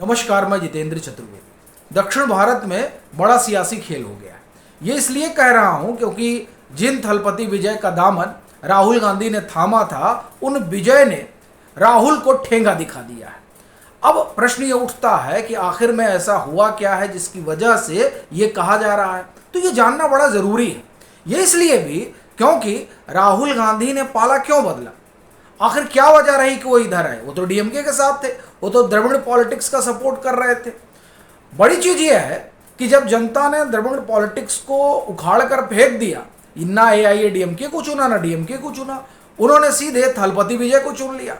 नमस्कार, मैं जितेंद्र चतुर्वेदी। दक्षिण भारत में बड़ा सियासी खेल हो गया है। ये इसलिए कह रहा हूं क्योंकि जिन थलपति विजय का दामन राहुल गांधी ने थामा था, उन विजय ने राहुल को ठेंगा दिखा दिया है। अब प्रश्न ये उठता है कि आखिर में ऐसा हुआ क्या है जिसकी वजह से ये कहा जा रहा है। तो ये जानना बड़ा जरूरी है। ये इसलिए भी क्योंकि राहुल गांधी ने पाला क्यों बदला, आखिर क्या वजह रही कि वो इधर आए। वो तो डीएमके के साथ थे, वो तो द्रविड़ पॉलिटिक्स का सपोर्ट कर रहे थे। बड़ी चीज ये है कि जब जनता ने द्रविड़ पॉलिटिक्स को उखाड़ कर फेंक दिया, ना एआईएडीएमके को चुना ना डीएमके को चुना, उन्होंने सीधे थलपति विजय को चुन लिया।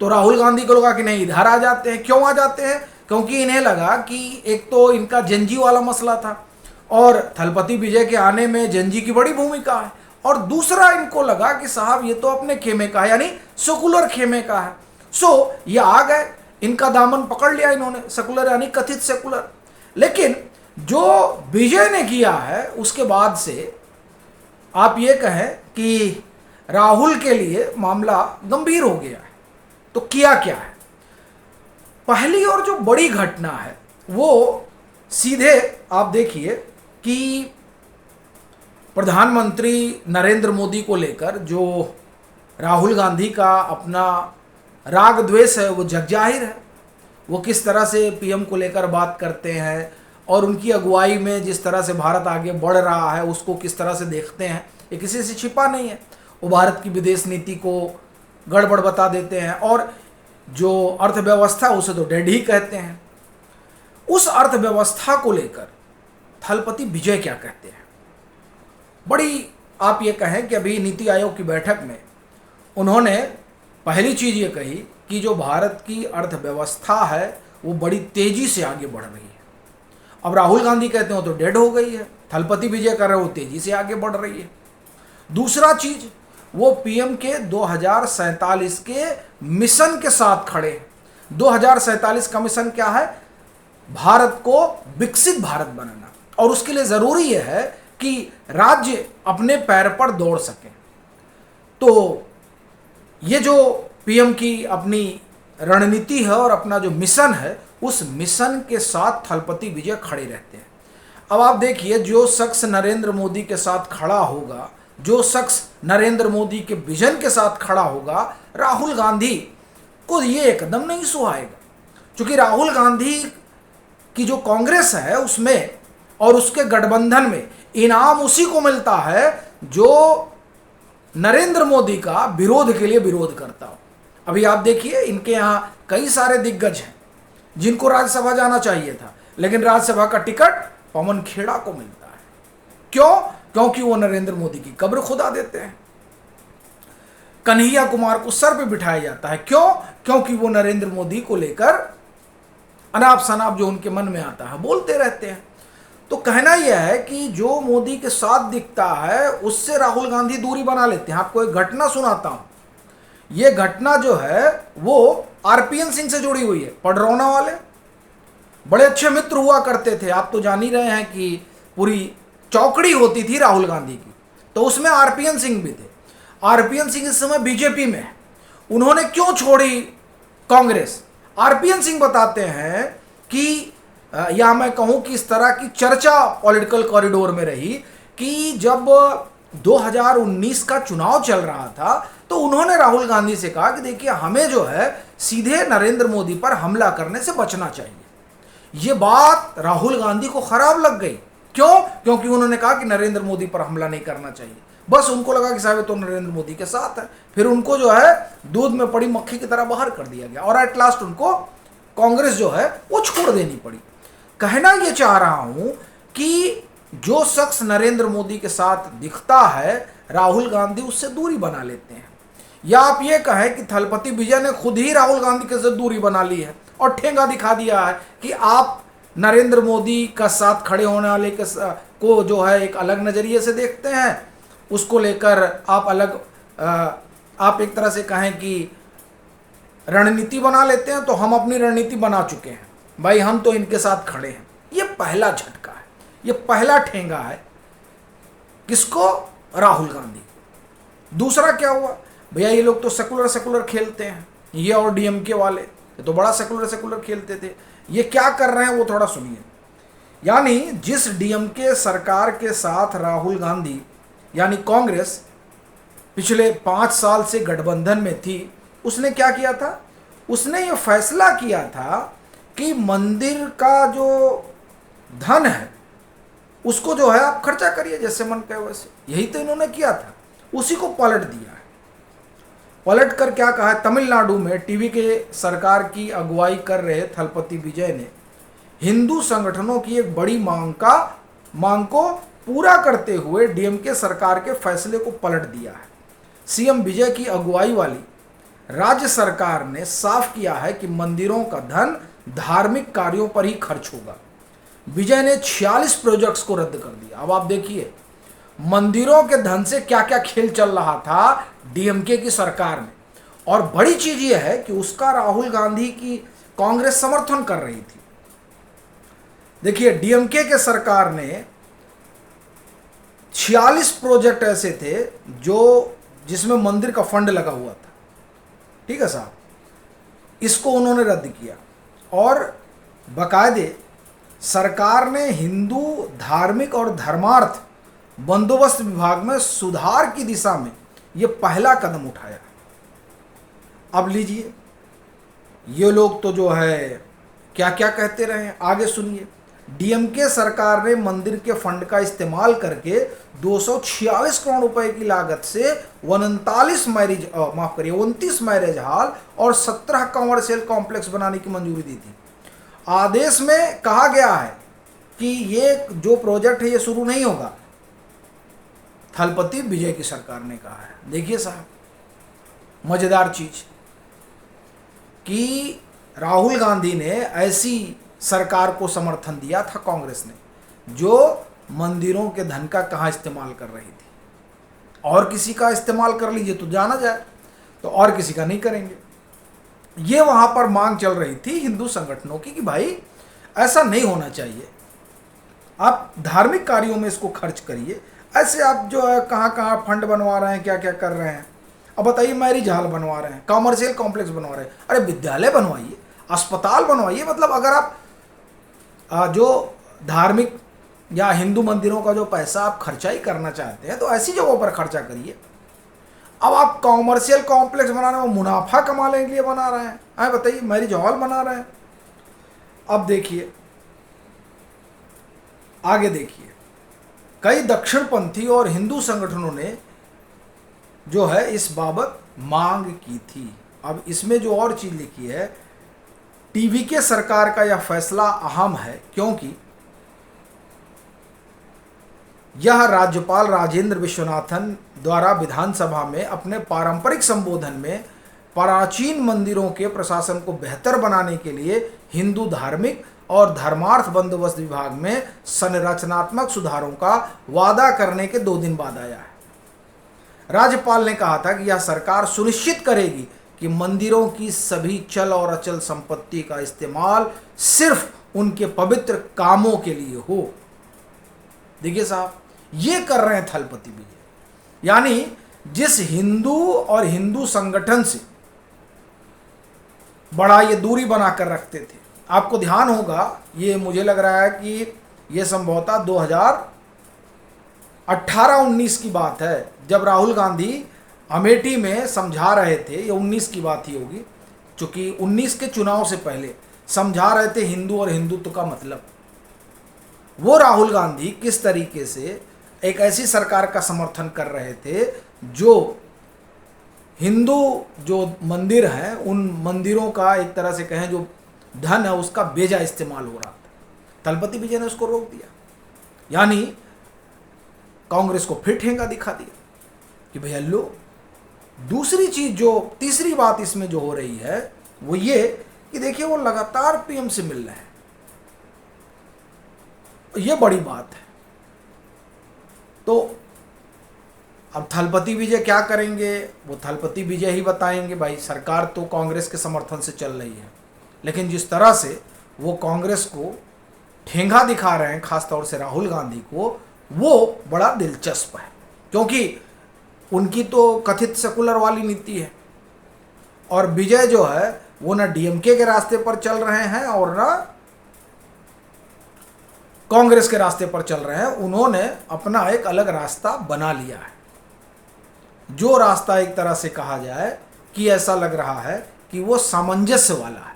तो राहुल गांधी को लगा कि नहीं, इधर आ जाते हैं। क्यों आ जाते हैं? क्योंकि इन्हें लगा कि एक तो इनका जेनजी वाला मसला था और थलपति विजय के आने में जेनजी की बड़ी भूमिका है, और दूसरा इनको लगा कि साहब ये तो अपने खेमे का है, यानी सेकुलर खेमे का है। सो ये आ गए, इनका दामन पकड़ लिया इन्होंने, सेकुलर यानी कथित सेकुलर। लेकिन जो विजय ने किया है उसके बाद से आप ये कहें कि राहुल के लिए मामला गंभीर हो गया है। तो किया क्या है? पहली और जो बड़ी घटना है वो सीधे आप देखिए कि प्रधानमंत्री नरेंद्र मोदी को लेकर जो राहुल गांधी का अपना राग द्वेष है वो जग जाहिर है। वो किस तरह से पीएम को लेकर बात करते हैं और उनकी अगुवाई में जिस तरह से भारत आगे बढ़ रहा है उसको किस तरह से देखते हैं, ये किसी से छिपा नहीं है। वो भारत की विदेश नीति को गड़बड़ बता देते हैं और जो अर्थव्यवस्था उसे तो डेड ही कहते हैं। उस अर्थव्यवस्था को लेकर थलपति विजय क्या कहते हैं? बड़ी आप ये कहें कि अभी नीति आयोग की बैठक में उन्होंने पहली चीज़ ये कही कि जो भारत की अर्थव्यवस्था है वो बड़ी तेज़ी से आगे बढ़ रही है। अब राहुल गांधी कहते हो तो डेड हो गई है, थलपति विजय कर रहे हो तेज़ी से आगे बढ़ रही है। दूसरा चीज़, वो पीएम के 2047 के मिशन के साथ खड़े हैं। 2047 का मिशन क्या है? भारत को विकसित भारत बनाना, और उसके लिए ज़रूरी यह है कि राज्य अपने पैर पर दौड़ सके। तो ये जो पीएम की अपनी रणनीति है और अपना जो मिशन है, उस मिशन के साथ थलपति विजय खड़े रहते हैं। अब आप देखिए, जो शख्स नरेंद्र मोदी के साथ खड़ा होगा, जो शख्स नरेंद्र मोदी के विजन के साथ खड़ा होगा, राहुल गांधी को ये एकदम नहीं सुहाएगा। क्योंकि राहुल गांधी की जो कांग्रेस है उसमें और उसके गठबंधन में इनाम उसी को मिलता है जो नरेंद्र मोदी का विरोध के लिए विरोध करता हो। अभी आप देखिए, इनके यहाँ कई सारे दिग्गज हैं जिनको राज्यसभा जाना चाहिए था, लेकिन राज्यसभा का टिकट पवन खेड़ा को मिलता है। क्यों? क्योंकि वो नरेंद्र मोदी की कब्र खुदा देते हैं। कन्हैया कुमार को सर पे बिठाया जाता है। क्यों? क्योंकि वो नरेंद्र मोदी को लेकर अनाप शनाप जो उनके मन में आता है बोलते रहते हैं। तो कहना यह है कि जो मोदी के साथ दिखता है उससे राहुल गांधी दूरी बना लेते हैं। आपको एक घटना सुनाता हूं। ये घटना जो है वो आरपीएन सिंह से जुड़ी हुई है। पडरौना वाले बड़े अच्छे मित्र हुआ करते थे। आप तो जान ही रहे हैं कि पूरी चौकड़ी होती थी राहुल गांधी की, तो उसमें आरपीएन सिंह भी थे। आरपीएन सिंह इस समय बीजेपी में है। उन्होंने क्यों छोड़ी कांग्रेस? आरपीएन सिंह बताते हैं कि या मैं कहूं कि इस तरह की चर्चा पॉलिटिकल कॉरिडोर में रही कि जब 2019 का चुनाव चल रहा था तो उन्होंने राहुल गांधी से कहा कि देखिए, हमें जो है सीधे नरेंद्र मोदी पर हमला करने से बचना चाहिए। ये बात राहुल गांधी को खराब लग गई। क्यों? क्योंकि उन्होंने कहा कि नरेंद्र मोदी पर हमला नहीं करना चाहिए। बस उनको लगा कि साहब तो नरेंद्र मोदी के साथ है। फिर उनको जो है दूध में पड़ी मक्खी की तरह बाहर कर दिया गया और एट लास्ट उनको कांग्रेस जो है वो छोड़ देनी पड़ी। कहना ये चाह रहा हूं कि जो शख्स नरेंद्र मोदी के साथ दिखता है, राहुल गांधी उससे दूरी बना लेते हैं। या आप ये कहें कि थलपति विजय ने खुद ही राहुल गांधी के साथ दूरी बना ली है और ठेंगा दिखा दिया है कि आप नरेंद्र मोदी का साथ खड़े होने वाले को जो है एक अलग नज़रिए से देखते हैं। उसको लेकर आप अलग आप एक तरह से कहें कि रणनीति बना लेते हैं। तो हम अपनी रणनीति बना चुके हैं भाई, हम तो इनके साथ खड़े हैं। ये पहला झटका है, ये पहला ठेंगा है। किसको? राहुल गांधी। दूसरा क्या हुआ? भैया ये लोग तो सेकुलर खेलते हैं, ये और डीएमके वाले ये तो बड़ा सेकुलर खेलते थे। ये क्या कर रहे हैं वो थोड़ा सुनिए। यानी जिस डीएमके सरकार के साथ राहुल गांधी यानी कांग्रेस पिछले 5 साल से गठबंधन में थी, उसने क्या किया था, उसने ये फैसला किया था कि मंदिर का जो धन है उसको जो है आप खर्चा करिए जैसे मन कहे वैसे। यही तो इन्होंने किया था, उसी को पलट दिया है। पलट कर क्या कहा है, तमिलनाडु में टीवी के सरकार की अगुवाई कर रहे थलपति विजय ने हिंदू संगठनों की एक बड़ी मांग को पूरा करते हुए डीएमके सरकार के फैसले को पलट दिया है। सीएम विजय की अगुवाई वाली राज्य सरकार ने साफ किया है कि मंदिरों का धन धार्मिक कार्यों पर ही खर्च होगा। विजय ने 46 प्रोजेक्ट्स को रद्द कर दिया। अब आप देखिए मंदिरों के धन से क्या क्या खेल चल रहा था डीएमके की सरकार में। और बड़ी चीज यह है कि उसका राहुल गांधी की कांग्रेस समर्थन कर रही थी। देखिए डीएमके के सरकार ने 46 प्रोजेक्ट ऐसे थे जिसमें मंदिर का फंड लगा हुआ था, ठीक है साहब, इसको उन्होंने रद्द किया। और बाकायदे सरकार ने हिंदू धार्मिक और धर्मार्थ बंदोबस्त विभाग में सुधार की दिशा में यह पहला कदम उठाया। अब लीजिए ये लोग तो जो है क्या क्या कहते रहे, आगे सुनिए। डीएमके सरकार ने मंदिर के फंड का इस्तेमाल करके 246 करोड़ रुपए की लागत से 29 मैरिज हॉल और 17 कमर्शियल कॉम्प्लेक्स बनाने की मंजूरी दी थी। आदेश में कहा गया है कि ये जो प्रोजेक्ट है ये शुरू नहीं होगा, थलपति विजय की सरकार ने कहा है। देखिए साहब मजेदार चीज कि राहुल गांधी ने ऐसी सरकार को समर्थन दिया था कांग्रेस ने जो मंदिरों के धन का कहाँ इस्तेमाल कर रही थी। और किसी का इस्तेमाल कर लीजिए तो जाना जाए, तो और किसी का नहीं करेंगे। ये वहां पर मांग चल रही थी हिंदू संगठनों की कि भाई ऐसा नहीं होना चाहिए, आप धार्मिक कार्यों में इसको खर्च करिए। ऐसे आप जो है कहाँ कहाँ फंड बनवा रहे हैं, क्या क्या कर रहे हैं। अब बताइए मैरिज हॉल बनवा रहे हैं, कॉमर्शियल कॉम्प्लेक्स बनवा रहे हैं, अरे विद्यालय बनवाइए, अस्पताल बनवाइए। मतलब अगर आप जो धार्मिक या हिंदू मंदिरों का जो पैसा आप खर्चा ही करना चाहते हैं तो ऐसी जगहों पर खर्चा करिए। अब आप कॉमर्शियल कॉम्प्लेक्स बना रहे हैं, मुनाफा कमाने के लिए बना रहे हैं, बताइए मैरिज हॉल बना रहे हैं। अब देखिए आगे देखिए, कई दक्षिणपंथी और हिंदू संगठनों ने जो है इस बाबत मांग की थी। अब इसमें जो और चीज लिखी है, टीवी के सरकार का यह फैसला अहम है क्योंकि यह राज्यपाल राजेंद्र विश्वनाथन द्वारा विधानसभा में अपने पारंपरिक संबोधन में प्राचीन मंदिरों के प्रशासन को बेहतर बनाने के लिए हिंदू धार्मिक और धर्मार्थ बंदोबस्त विभाग में संरचनात्मक सुधारों का वादा करने के 2 दिन बाद आया है। राज्यपाल ने कहा था कि यह सरकार सुनिश्चित करेगी कि मंदिरों की सभी चल और अचल संपत्ति का इस्तेमाल सिर्फ उनके पवित्र कामों के लिए हो। देखिए साहब ये कर रहे हैं थलपति विजय। यानी जिस हिंदू और हिंदू संगठन से बड़ा ये दूरी बनाकर रखते थे, आपको ध्यान होगा ये मुझे लग रहा है कि ये संभवतः 2018-19 की बात है, जब राहुल गांधी अमेठी में समझा रहे थे, ये 19 की बात ही होगी, चूंकि 19 के चुनाव से पहले समझा रहे थे हिंदू और हिंदुत्व का मतलब। वो राहुल गांधी किस तरीके से एक ऐसी सरकार का समर्थन कर रहे थे जो हिंदू जो मंदिर हैं उन मंदिरों का एक तरह से कहें जो धन है उसका बेजा इस्तेमाल हो रहा था। थलपति विजय ने उसको रोक दिया, यानी कांग्रेस को फिर ठेंगा दिखा दिया कि भैया लो। दूसरी चीज जो तीसरी बात इसमें जो हो रही है वो ये कि देखिए वो लगातार पीएम से मिल रहे हैं, ये बड़ी बात है। तो अब थलपति विजय क्या करेंगे वो थलपति विजय ही बताएंगे। भाई सरकार तो कांग्रेस के समर्थन से चल रही है, लेकिन जिस तरह से वो कांग्रेस को ठेंगा दिखा रहे हैं खासतौर से राहुल गांधी को, वो बड़ा दिलचस्प है क्योंकि उनकी तो कथित सेकुलर वाली नीति है और विजय जो है वो ना डीएमके के रास्ते पर चल रहे हैं और ना कांग्रेस के रास्ते पर चल रहे हैं, उन्होंने अपना एक अलग रास्ता बना लिया है, जो रास्ता एक तरह से कहा जाए कि ऐसा लग रहा है कि वो सामंजस्य वाला है।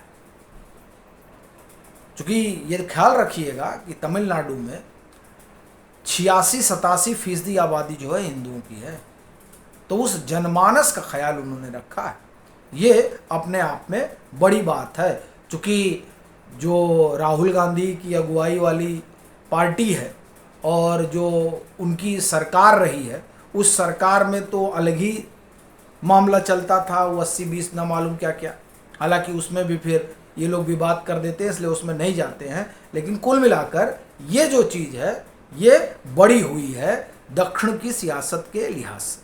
क्योंकि ये ख्याल रखिएगा कि तमिलनाडु में 86-87% आबादी जो है हिंदुओं की है, तो उस जनमानस का ख्याल उन्होंने रखा है। ये अपने आप में बड़ी बात है, क्योंकि जो राहुल गांधी की अगुवाई वाली पार्टी है और जो उनकी सरकार रही है, उस सरकार में तो अलग ही मामला चलता था, वो 80-20 ना मालूम क्या क्या। हालांकि उसमें भी फिर ये लोग विवाद कर देते हैं, इसलिए उसमें नहीं जाते हैं। लेकिन कुल मिलाकर ये जो चीज़ है ये बड़ी हुई है दक्षिण की सियासत के लिहाज से।